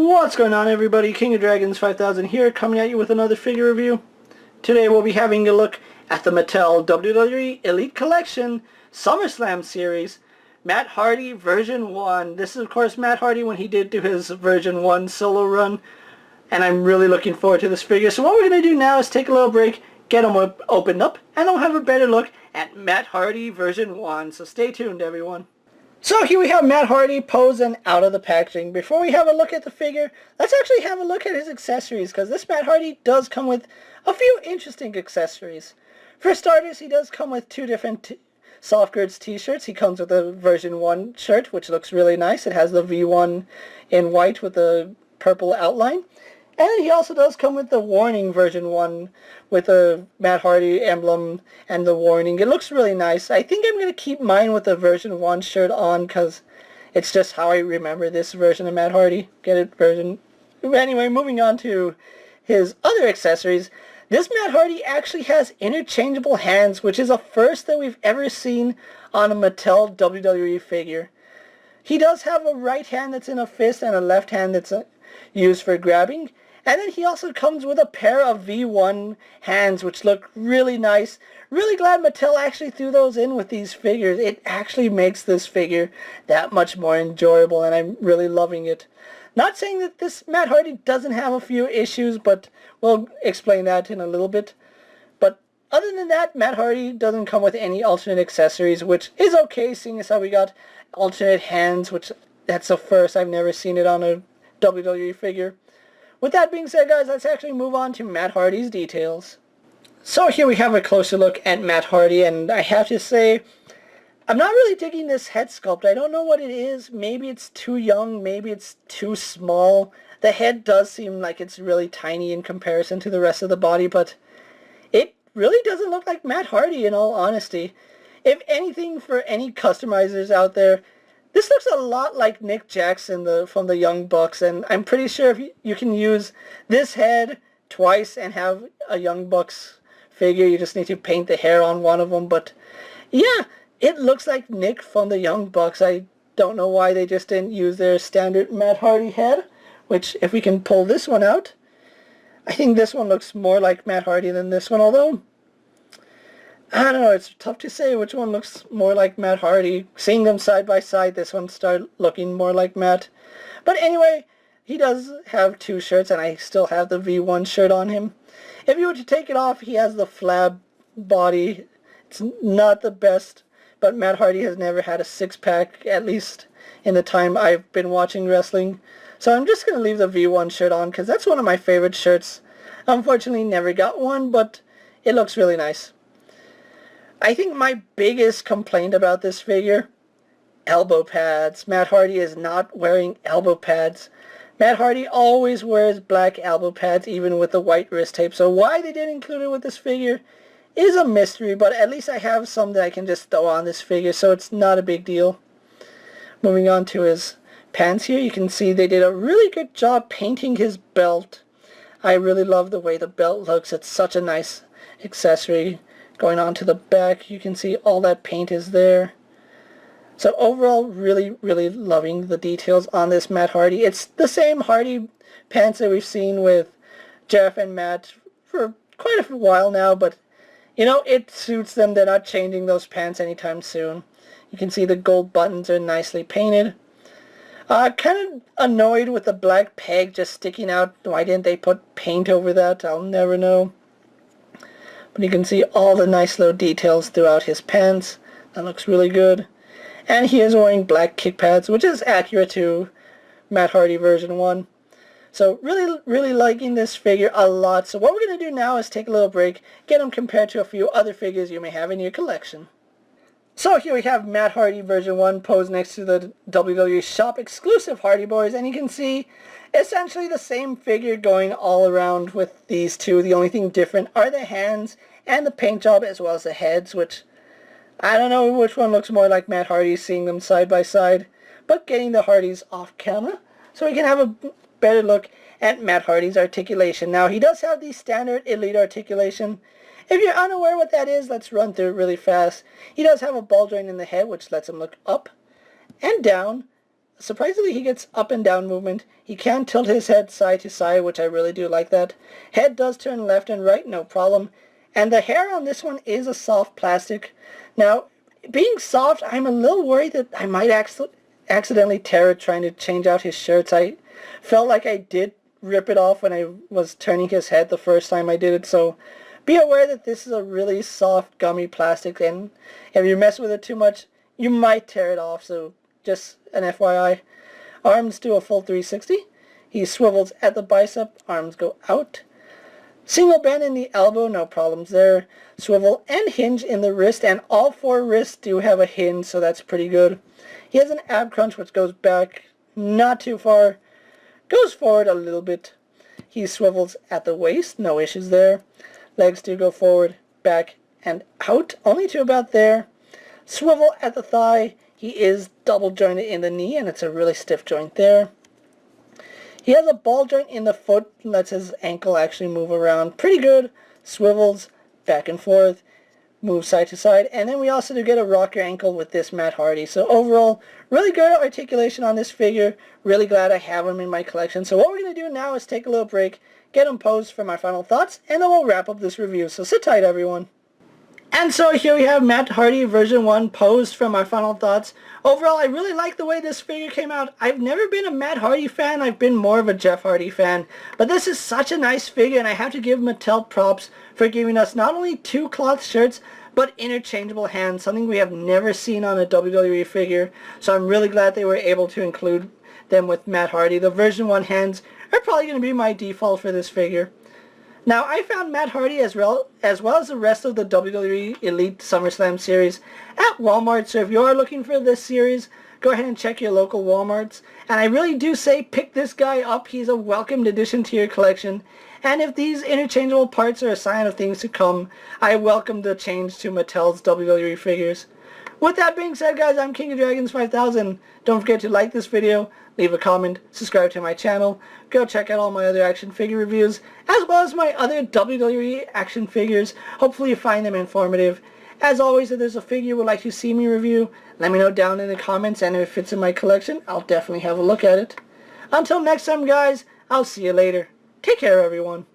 What's going on, everybody? King of Dragons 5000 here, coming at you with another figure review. Today we'll be having a look at the Mattel WWE Elite Collection Summerslam series, Matt Hardy version 1. This is of course Matt Hardy when he did do his version 1 solo run, and I'm really looking forward to this figure. So what we're going to do now is take a little break, get them opened up, and then we'll have a better look at Matt Hardy version 1. So stay tuned, everyone. So here we have Matt Hardy posing out of the packaging. Before we have a look at the figure, let's actually have a look at his accessories, because this Matt Hardy does come with a few interesting accessories. For starters, he does come with two different Soft Goods t-shirts. He comes with a version 1 shirt, which looks really nice. It has the V1 in white with the purple outline. And he also does come with the Warning version 1 with the Matt Hardy emblem and the warning. It looks really nice. I think I'm going to keep mine with the version 1 shirt on because it's just how I remember this version of Matt Hardy. Get it? Version. Anyway, moving on to his other accessories. This Matt Hardy actually has interchangeable hands, which is a first that we've ever seen on a Mattel WWE figure. He does have a right hand that's in a fist and a left hand that's used for grabbing. And then he also comes with a pair of V1 hands, which look really nice. Really glad Mattel actually threw those in with these figures. It actually makes this figure that much more enjoyable, and I'm really loving it. Not saying that this Matt Hardy doesn't have a few issues, but we'll explain that in a little bit. But other than that, Matt Hardy doesn't come with any alternate accessories, which is okay, seeing as how we got alternate hands, which that's a first. I've never seen it on a WWE figure. With that being said, guys, let's actually move on to Matt Hardy's details. So here we have a closer look at Matt Hardy, and I have to say, I'm not really digging this head sculpt. I don't know what it is. Maybe it's too young, maybe it's too small. The head does seem like it's really tiny in comparison to the rest of the body, but it really doesn't look like Matt Hardy, in all honesty. If anything, for any customizers out there, this looks a lot like Nick Jackson from the Young Bucks, and I'm pretty sure if you can use this head twice and have a Young Bucks figure. You just need to paint the hair on one of them, but yeah, it looks like Nick from the Young Bucks. I don't know why they just didn't use their standard Matt Hardy head, which if we can pull this one out, I think this one looks more like Matt Hardy than this one, although I don't know, it's tough to say which one looks more like Matt Hardy. Seeing them side by side, this one started looking more like Matt. But anyway, he does have two shirts, and I still have the V1 shirt on him. If you were to take it off, he has the flab body. It's not the best, but Matt Hardy has never had a six-pack, at least in the time I've been watching wrestling. So I'm just going to leave the V1 shirt on, because that's one of my favorite shirts. Unfortunately, never got one, but it looks really nice. I think my biggest complaint about this figure, elbow pads. Matt Hardy is not wearing elbow pads. Matt Hardy always wears black elbow pads, even with the white wrist tape. So why they didn't include it with this figure is a mystery, but at least I have some that I can just throw on this figure, so it's not a big deal. Moving on to his pants here, you can see they did a really good job painting his belt. I really love the way the belt looks. It's such a nice accessory. Going on to the back, you can see all that paint is there. So overall, really, really loving the details on this Matt Hardy. It's the same Hardy pants that we've seen with Jeff and Matt for quite a while now, but you know, it suits them. They're not changing those pants anytime soon. You can see the gold buttons are nicely painted. Kind of annoyed with the black peg just sticking out. Why didn't they put paint over that? I'll never know. But you can see all the nice little details throughout his pants. That looks really good. And he is wearing black kick pads, which is accurate to Matt Hardy version 1. So really, really liking this figure a lot. So what we're going to do now is take a little break, get him compared to a few other figures you may have in your collection. So here we have Matt Hardy version 1 posed next to the WWE shop exclusive Hardy Boys, and you can see essentially the same figure going all around with these two. The only thing different are the hands and the paint job, as well as the heads, which I don't know which one looks more like Matt Hardy, seeing them side by side, but getting the Hardys off camera so we can have a better look at Matt Hardy's articulation. Now, he does have the standard Elite articulation. If you're unaware what that is, let's run through it really fast. He does have a ball joint in the head, which lets him look up and down, surprisingly, he gets up and down movement. He can tilt his head side to side, which I really do like that. Head does turn left and right, no problem. And the hair on this one is a soft plastic. Now, being soft, I'm a little worried that I might accidentally tear it trying to change out his shirts. I felt like I did rip it off when I was turning his head the first time I did it, so be aware that this is a really soft, gummy plastic, and if you mess with it too much, you might tear it off, so just an FYI. Arms do a full 360. He swivels at the bicep, arms go out. Single bend in the elbow, no problems there. Swivel and hinge in the wrist, and all 4 wrists do have a hinge, so that's pretty good. He has an ab crunch which goes back not too far, goes forward a little bit. He swivels at the waist, no issues there. Legs do go forward, back, and out, only to about there. Swivel at the thigh. He is double jointed in the knee, and it's a really stiff joint there. He has a ball joint in the foot, lets his ankle actually move around pretty good. Swivels back and forth, moves side to side, and then we also do get a rocker ankle with this Matt Hardy. So overall, really good articulation on this figure. Really glad I have him in my collection. So what we're going to do now is take a little break, get him posed for my final thoughts, and then we'll wrap up this review. So sit tight, everyone. And so here we have Matt Hardy version 1 posed for my final thoughts. Overall, I really like the way this figure came out. I've never been a Matt Hardy fan. I've been more of a Jeff Hardy fan. But this is such a nice figure, and I have to give Mattel props for giving us not only 2 cloth shirts, but interchangeable hands, something we have never seen on a WWE figure. So I'm really glad they were able to include them with Matt Hardy. The version 1 hands are probably going to be my default for this figure. Now, I found Matt Hardy as well as the rest of the WWE Elite SummerSlam series at Walmart, so if you are looking for this series, go ahead and check your local Walmarts. And I really do say pick this guy up. He's a welcomed addition to your collection. And if these interchangeable parts are a sign of things to come, I welcome the change to Mattel's WWE figures. With that being said, guys, I'm King of Dragons 5000. Don't forget to like this video, leave a comment, subscribe to my channel, go check out all my other action figure reviews, as well as my other WWE action figures. Hopefully you find them informative. As always, if there's a figure you would like to see me review, let me know down in the comments, and if it fits in my collection, I'll definitely have a look at it. Until next time, guys, I'll see you later. Take care, everyone.